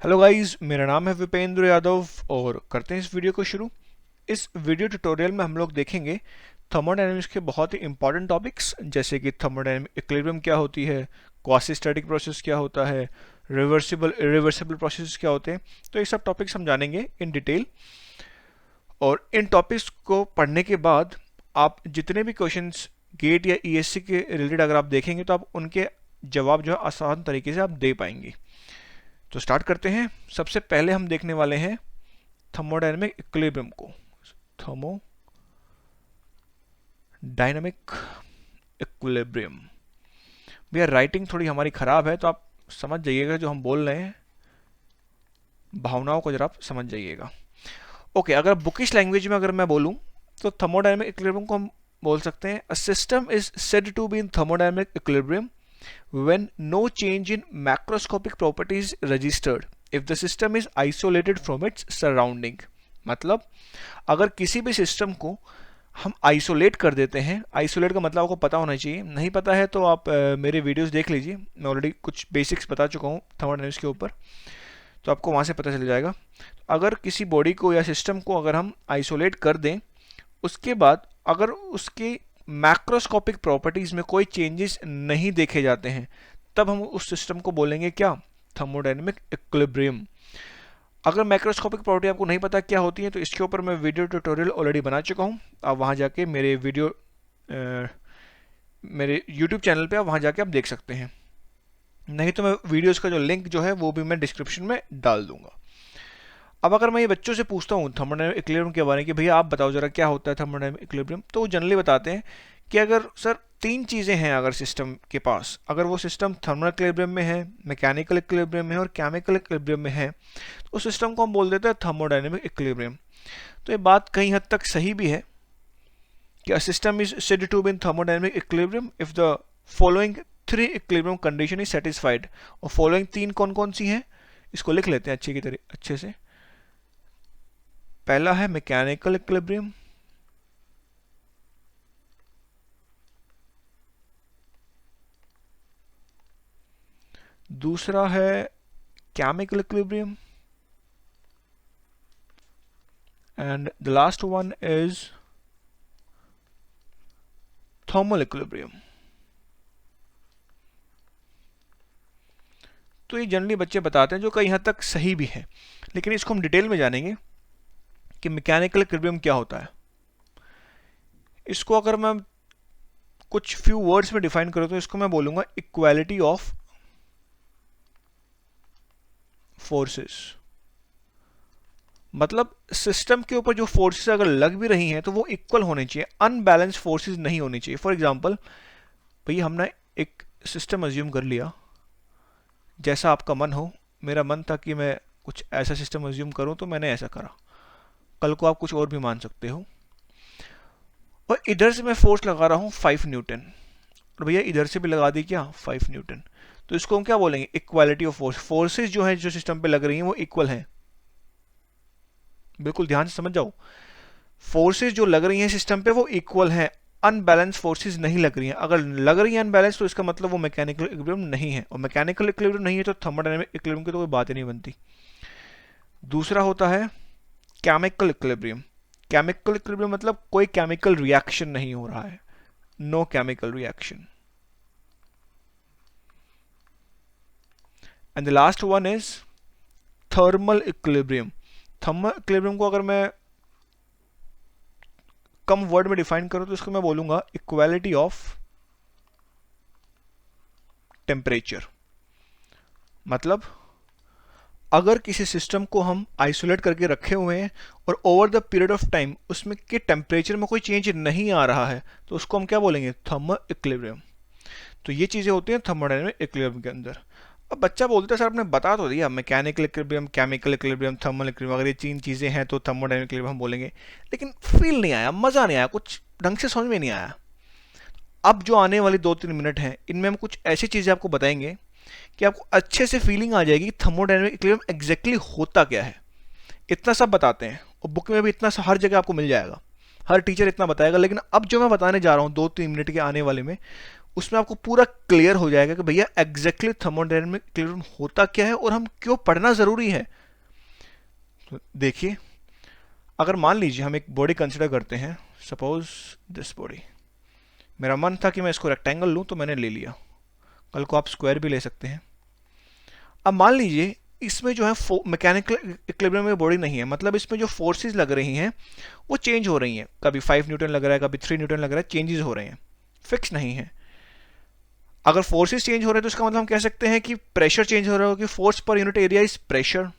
Hello guys, मेरा नाम है विपेंद्र यादव और करते हैं इस वीडियो को शुरू। इस वीडियो ट्यूटोरियल में हम लोग देखेंगे थर्मोडायनेमिक्स के बहुत ही इंपॉर्टेंट टॉपिक्स, जैसे कि थर्मोडायनेमिक इक्विलिब्रियम क्या होती है, क्वासी स्टैटिक प्रोसेस क्या होता है, रिवर्सिबल इरिवर्सिबल प्रोसेस क्या होते हैं। तो ये सब टॉपिक्स हम जानेंगे इन डिटेल। और इन टॉपिक्स को पढ़ने के बाद आप जितने भी क्वेश्चंस गेट या ईएससी के रिलेटेड अगर आप देखेंगे तो आप उनके जवाब जो है आसान तरीके से आप दे पाएंगे। तो स्टार्ट करते हैं। सबसे पहले हम देखने वाले हैं थर्मोडायनेमिक इक्विलिब्रियम को। Thermodynamic equilibrium. भैया राइटिंग थोड़ी हमारी ख़राब है तो आप समझ जाइएगा जो हम बोल रहे हैं, भावनाओं को जरा आप समझ जाइएगा। ओके, अगर बुकिश लैंग्वेज में अगर मैं बोलूँ तो थर्मोडायनेमिक इक्विलिब्रियम को हम बोल सकते हैं a system is said to be in thermodynamic equilibrium when no change in macroscopic properties registered if the system is isolated from its surrounding। मतलब अगर किसी भी सिस्टम को हम आइसोलेट कर देते हैं, आइसोलेट का मतलब आपको पता होना चाहिए, नहीं पता है तो आप मेरे वीडियोस देख लीजिए, मैं ऑलरेडी कुछ बेसिक्स बता चुका हूँ थर्मोडायनेमिक्स के ऊपर, तो आपको वहाँ से पता चल जाएगा। अगर किसी बॉडी को या सिस्टम को अगर हम आइसोलेट कर दें, उसके बाद अगर उसके मैक्रोस्कोपिक प्रॉपर्टीज में कोई चेंजेस नहीं देखे जाते हैं, तब हम उस सिस्टम को बोलेंगे क्या? Thermodynamic equilibrium. अगर मैक्रोस्कोपिक प्रॉपर्टी आपको नहीं पता क्या होती है तो इसके ऊपर मैं वीडियो ट्यूटोरियल ऑलरेडी बना चुका हूँ। आप वहाँ जाके मेरे यूट्यूब चैनल पे आप वहाँ जाके आप देख सकते हैं, नहीं तो मैं वीडियोस का जो लिंक जो है वो भी मैं डिस्क्रिप्शन में डाल दूंगा। अब अगर मैं ये बच्चों से पूछता हूँ थर्मोडायनेमिक इक्विलिब्रियम के बारे में कि भैया आप बताओ जरा क्या होता है थर्मोडायनेमिक इक्विलिब्रियम, तो वो जनरली बताते हैं कि अगर सर तीन चीज़ें हैं अगर सिस्टम के पास, अगर वो सिस्टम थर्मल इक्विलिब्रियम में है, मैकेनिकल इक्विलिब्रियम में है और केमिकल इक्विलिब्रियम में है, तो उस सिस्टम को हम बोल देते हैं थर्मोडायनेमिक इक्विलिब्रियम। तो ये बात कहीं हद तक सही भी है कि a system is said to be in thermodynamic equilibrium if the following three equilibrium condition is satisfied. और फॉलोइंग तीन कौन कौन सी हैं, इसको लिख लेते हैं अच्छे से। पहला है मैकेनिकल इक्विलिब्रियम, दूसरा है chemical equilibrium and the last one is thermal equilibrium. तो ये जनरली बच्चे बताते हैं जो कई हद तक सही भी है, लेकिन इसको हम डिटेल में जानेंगे कि मैकेनिकल इक्विलिब्रियम क्या होता है। इसको अगर मैं कुछ फ्यू वर्ड्स में डिफाइन करूं तो इसको मैं बोलूंगा इक्वालिटी ऑफ फोर्सेस। मतलब सिस्टम के ऊपर जो फोर्सेस अगर लग भी रही हैं तो वो इक्वल होने चाहिए, अनबैलेंस फोर्सेस नहीं होनी चाहिए। फॉर एग्जांपल भैया हमने एक सिस्टम अज्यूम कर लिया, जैसा आपका मन हो, मेरा मन था कि मैं कुछ ऐसा सिस्टम अज्यूम करूं तो मैंने ऐसा करा, कल को आप कुछ और भी मान सकते हो। और इधर से मैं फोर्स लगा रहा हूँ 5 न्यूटन, और भैया इधर से भी लगा दी क्या 5 न्यूटन, तो इसको हम क्या बोलेंगे? Equality of force. फोर्सेस जो है जो सिस्टम पे लग रही हैं वो इक्वल हैं, बिल्कुल ध्यान से समझ जाओ। फोर्सेस जो लग रही हैं सिस्टम पे वो इक्वल हैं, अनबैलेंस फोर्सेस नहीं लग रही हैं। अगर लग रही है अनबैलेंस तो इसका मतलब वो मैकेनिकल इक्विलिब्रियम नहीं है, और मैकेनिकल इक्विलिब्रियम नहीं है तो थर्मोडायनेमिक इक्विलिब्रियम की तो कोई बात ही नहीं बनती। दूसरा होता है केमिकल इक्विलिब्रियम। केमिकल इक्विलिब्रियम मतलब कोई केमिकल रिएक्शन नहीं हो रहा है, no chemical reaction. And the last one is thermal equilibrium. Thermal equilibrium को अगर मैं कम वर्ड में डिफाइन करूं तो इसको मैं बोलूंगा इक्वालिटी ऑफ टेम्परेचर। मतलब अगर किसी सिस्टम को हम आइसोलेट करके रखे हुए हैं और over the period of time उसमें के टेम्परेचर में कोई चेंज नहीं आ रहा है तो उसको हम क्या बोलेंगे? Thermal equilibrium. तो ये चीज़ें होती हैं थर्मोडायनेमिक इक्विलिब्रियम के अंदर। अब बच्चा बोलता है सर आपने बता तो दिया mechanical equilibrium, chemical equilibrium, thermal equilibrium, अगर ये तीन चीज़ें हैं तो थर्मोडायनेमिक इक्विलिब्रियम हम बोलेंगे, लेकिन फील नहीं आया, मज़ा नहीं आया, कुछ ढंग से समझ में नहीं आया। अब जो आने वाली 2-3 मिनट हैं इनमें हम कुछ ऐसी चीज़ें आपको बताएंगे कि आपको अच्छे से फीलिंग आ जाएगी थर्मोडायनेमिक इक्विलिब्रियम एग्जैक्टली होता क्या है। इतना सब बताते हैं और बुक में भी इतना हर जगह आपको मिल जाएगा, हर टीचर इतना बताएगा, लेकिन अब जो मैं बताने जा रहा हूँ 2-3 मिनट के आने वाले में उसमें आपको पूरा क्लियर हो जाएगा कि भैया एग्जैक्टली थर्मोडायनेमिक इक्विलिब्रियम होता क्या है और हम क्यों पढ़ना ज़रूरी है। तो देखिए, अगर मान लीजिए हम एक बॉडी कंसिडर करते हैं, सपोज दिस बॉडी, मेरा मन था कि मैं इसको रेक्टेंगल लूँ तो मैंने ले लिया, कल को आप स्क्वायर भी ले सकते हैं। अब मान लीजिए इसमें जो है मैकेनिकल इक्विलिब्रियम में बॉडी नहीं है, मतलब इसमें जो फोर्सेस लग रही हैं वो चेंज हो रही हैं, कभी 5 न्यूटन लग रहा है, कभी 3 न्यूटन लग रहा है, चेंजेस हो रहे हैं, फिक्स नहीं है। अगर फोर्सेस चेंज हो रहे हैं तो इसका मतलब हम कह सकते हैं कि प्रेशर चेंज हो रहा है, कि force per unit area is pressure.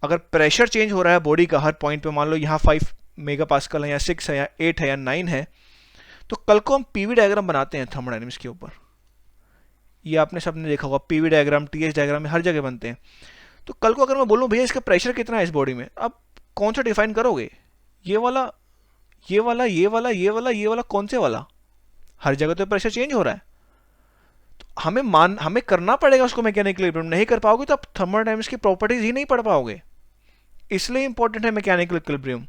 अगर प्रेशर चेंज हो रहा है बॉडी का हर पॉइंट पे, मान लो यहाँ 5 मेगा पास्कल है या 6 है या 8 है या 9 है, तो कल को हम पीवी डायग्राम बनाते हैं थर्मोडायनेमिक्स के ऊपर, ये आपने सबने देखा होगा, पीवी डायग्राम, टीएस डायग्राम में हर जगह बनते हैं। तो कल को अगर मैं बोलूँ भैया इसका प्रेशर कितना है इस बॉडी में, आप कौन सा डिफाइन करोगे, ये वाला, ये वाला, ये वाला, ये वाला, ये वाला, कौन से वाला? हर जगह तो प्रेशर चेंज हो रहा है। तो हमें करना पड़ेगा उसको मैकेनिकल इक्विलिब्रियम, नहीं कर पाओगे तो आप थर्मोडायनेमिक्स की प्रॉपर्टीज ही नहीं पढ़ पाओगे, इसलिए इंपॉर्टेंट है मैकेनिकल इक्विलिब्रियम।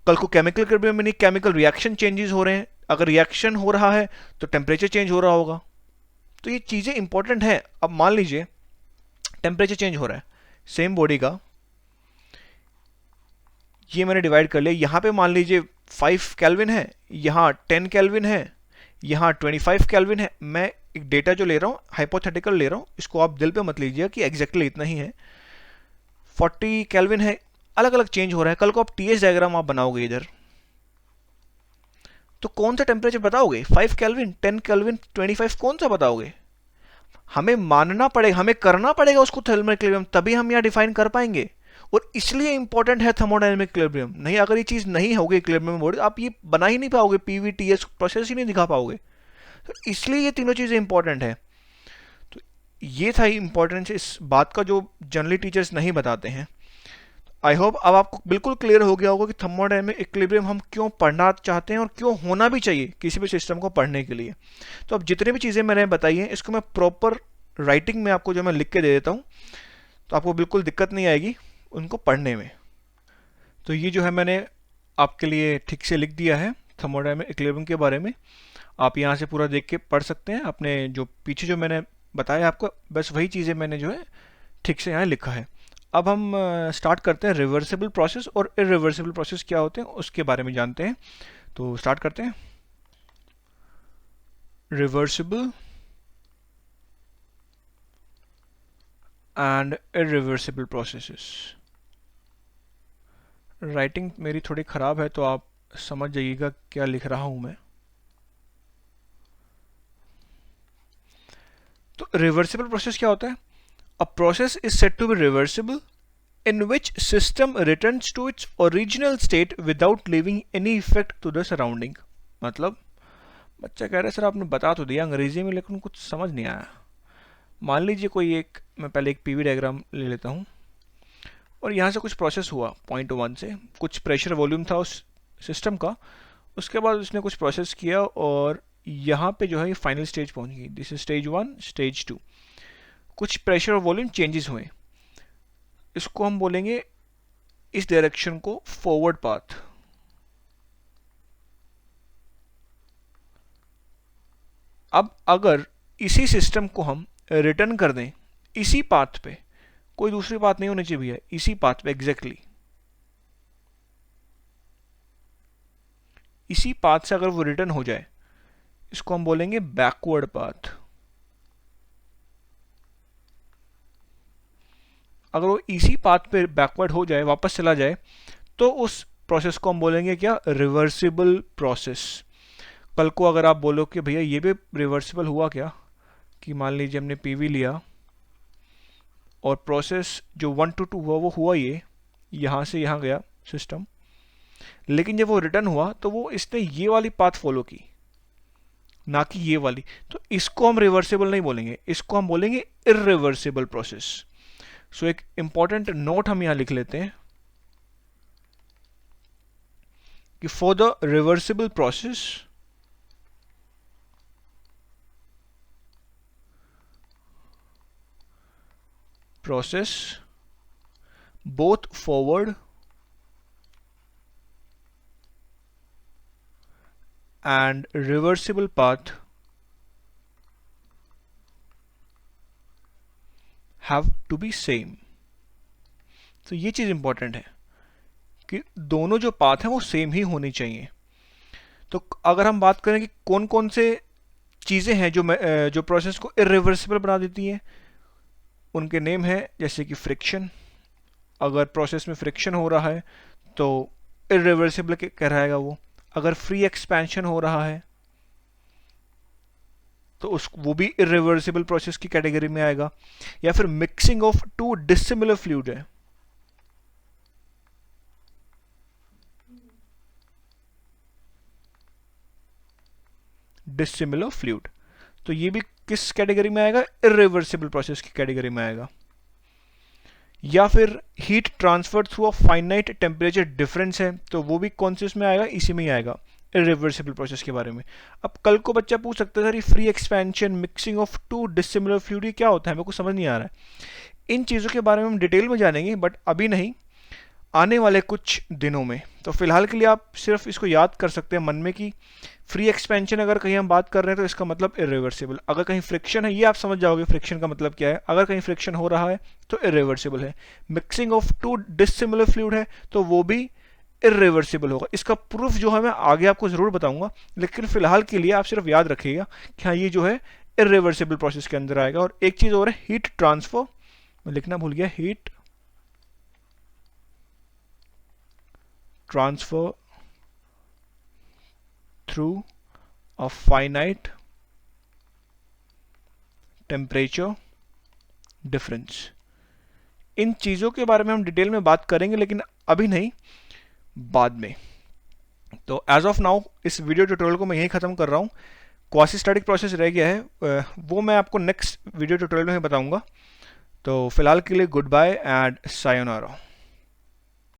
कल को केमिकल इक्विलिब्रियम में नहीं, केमिकल रिएक्शन चेंजेस हो रहे हैं, अगर रिएक्शन हो रहा है तो टेम्परेचर चेंज हो रहा होगा, तो ये चीज़ें इंपॉर्टेंट हैं। अब मान लीजिए टेम्परेचर चेंज हो रहा है सेम बॉडी का, ये मैंने डिवाइड कर लिया, यहाँ पे मान लीजिए 5 केल्विन है, यहाँ 10 केल्विन है, यहाँ 25 केल्विन है। मैं एक डेटा जो ले रहा हूँ हाइपोथेटिकल ले रहा हूँ, इसको आप दिल पे मत लीजिए कि एग्जैक्टली इतना ही है। 40 केल्विन है, अलग अलग चेंज हो रहा है। कल को आप टीएस डायग्राम आप बनाओगे इधर, तो कौन सा टेम्परेचर बताओगे, 5 केल्विन, 10 केल्विन, 25, कौन सा बताओगे? हमें मानना पड़ेगा, हमें करना पड़ेगा उसको थर्मल इक्विलिब्रियम, तभी हम यहाँ डिफाइन कर पाएंगे। और इसलिए इंपॉर्टेंट है थर्मोडायनेमिक इक्विलिब्रियम, नहीं अगर ये चीज़ नहीं होगी इक्विलिब्रियम में बॉडी, आप ये बना ही नहीं पाओगे, पीवीटीएस प्रोसेस ही नहीं दिखा पाओगे। तो इसलिए ये तीनों चीज़ें इंपॉर्टेंट है। तो ये था इंपॉर्टेंस इस बात का जो जनरली टीचर्स नहीं बताते हैं। आई होप अब आपको बिल्कुल क्लियर हो गया होगा कि थर्मोडायनेमिक इक्विलिब्रियम हम क्यों पढ़ना चाहते हैं और क्यों होना भी चाहिए किसी भी सिस्टम को पढ़ने के लिए। तो अब जितने भी चीज़ें मैंने बताई हैं इसको मैं प्रॉपर राइटिंग में आपको जो मैं लिख के दे देता हूँ, तो आपको बिल्कुल दिक्कत नहीं आएगी उनको पढ़ने में। तो ये जो है मैंने आपके लिए ठीक से लिख दिया है थर्मोडायनेमिक इक्विलिब्रियम के बारे में, आप यहाँ से पूरा देख के पढ़ सकते हैं। अपने जो पीछे जो मैंने बताया आपको, बस वही चीज़ें मैंने जो है ठीक से यहाँ लिखा है। अब हम स्टार्ट करते हैं रिवर्सिबल प्रोसेस और इरिवर्सिबल प्रोसेस क्या होते हैं उसके बारे में जानते हैं। तो स्टार्ट करते हैं। Reversible and irreversible processes. Writing मेरी थोड़ी ख़राब है तो आप समझ जाइएगा क्या लिख रहा हूँ मैं। तो रिवर्सिबल प्रोसेस क्या होता है? A process is said to be reversible in which system returns to its original state without leaving any effect to the surrounding। मतलब बच्चा कह रहा है सर आपने बता तो दिया अंग्रेजी में लेकिन कुछ समझ नहीं आया। मान लीजिए कोई एक, मैं पहले एक पीवी डायग्राम ले लेता हूँ और यहाँ से कुछ प्रोसेस हुआ पॉइंट 1 से, कुछ प्रेशर वॉल्यूम था उस सिस्टम का, उसके बाद उसने कुछ प्रोसेस किया और यहाँ पे जो है ये फाइनल स्टेज पहुँच गई। दिस इज स्टेज 1, स्टेज 2, कुछ प्रेशर और वॉल्यूम चेंजेस हुए, इसको हम बोलेंगे इस डायरेक्शन को फॉरवर्ड पाथ। अब अगर इसी सिस्टम को हम रिटर्न कर दें इसी पाथ पे, कोई दूसरी पाथ नहीं होनी चाहिए भैया, इसी पाथ पे एग्जैक्टली, इसी पाथ से अगर वो रिटर्न हो जाए इसको हम बोलेंगे बैकवर्ड पाथ। अगर वो इसी पाथ पे बैकवर्ड हो जाए, वापस चला जाए, तो उस प्रोसेस को हम बोलेंगे क्या, रिवर्सिबल प्रोसेस। कल को अगर आप बोलो कि भैया ये भी रिवर्सिबल हुआ क्या, कि मान लीजिए हमने पीवी लिया और प्रोसेस जो 1 to 2 हुआ वो हुआ ये, यहाँ से यहाँ गया सिस्टम, लेकिन जब वो रिटर्न हुआ तो वो इसने ये वाली पाथ फॉलो की ना कि ये वाली, तो इसको हम रिवर्सिबल नहीं बोलेंगे, इसको हम बोलेंगे इरिवर्सिबल प्रोसेस। सो एक इंपॉर्टेंट नोट हम यहां लिख लेते हैं कि for the reversible process both forward and reversible path have to be same. तो ये चीज़ इंपॉर्टेंट है कि दोनों जो पाथ हैं वो सेम ही होनी चाहिए। तो अगर हम बात करें कि कौन कौन से चीज़ें हैं जो प्रोसेस को इरिवर्सिबल बना देती हैं, उनके नेम हैं जैसे कि फ्रिक्शन। अगर प्रोसेस में फ्रिक्शन हो रहा है तो इरिवर्सिबल कहलाएगा वो। अगर फ्री एक्सपेंशन हो रहा है तो वो भी इरिवर्सिबल प्रोसेस की कैटेगरी में आएगा। या फिर mixing of to dissimilar fluid है, डिसिमिलर फ्लूइड, तो ये भी किस कैटेगरी में आएगा? इरिवर्सिबल प्रोसेस की कैटेगरी में आएगा। या फिर heat transfer through a finite temperature difference है, तो वो भी कौन से उसमें आएगा? इसी में ही आएगा, इरिवर्सिबल प्रोसेस के बारे में। अब कल को बच्चा पूछ सकता है सर ये free expansion, mixing of to dissimilar fluid ये क्या होता है, मेरे को समझ नहीं आ रहा है। इन चीज़ों के बारे में हम डिटेल में जानेंगे, बट अभी नहीं, आने वाले कुछ दिनों में। तो फिलहाल के लिए आप सिर्फ इसको याद कर सकते हैं मन में कि फ्री एक्सपेंशन अगर कहीं हम बात कर रहे हैं तो इसका मतलब इरिवर्सिबल। अगर कहीं फ्रिक्शन है, ये आप समझ जाओगे फ्रिक्शन का मतलब क्या है। अगर कहीं फ्रिक्शन हो रहा है तो इरिवर्सिबल है। Mixing of to dissimilar fluid है तो वो भी इरिवर्सिबल होगा। इसका प्रूफ जो है मैं आगे आपको ज़रूर बताऊंगा, लेकिन फिलहाल के लिए आप सिर्फ याद रखिएगा कि हाँ ये जो है इरिवर्सिबल प्रोसेस के अंदर आएगा। और एक चीज़ और है, हीट ट्रांसफर, मैं लिखना भूल गया, heat transfer through a finite temperature difference। इन चीज़ों के बारे में हम डिटेल में बात करेंगे, लेकिन अभी नहीं, बाद में। तो एज ऑफ नाउ इस वीडियो ट्यूटोरियल को मैं यहीं ख़त्म कर रहा हूँ। क्वासी स्टैटिक प्रोसेस रह गया है, वो मैं आपको नेक्स्ट वीडियो ट्यूटोरियल में बताऊँगा। तो फिलहाल के लिए गुड बाय एंड सायोनारा।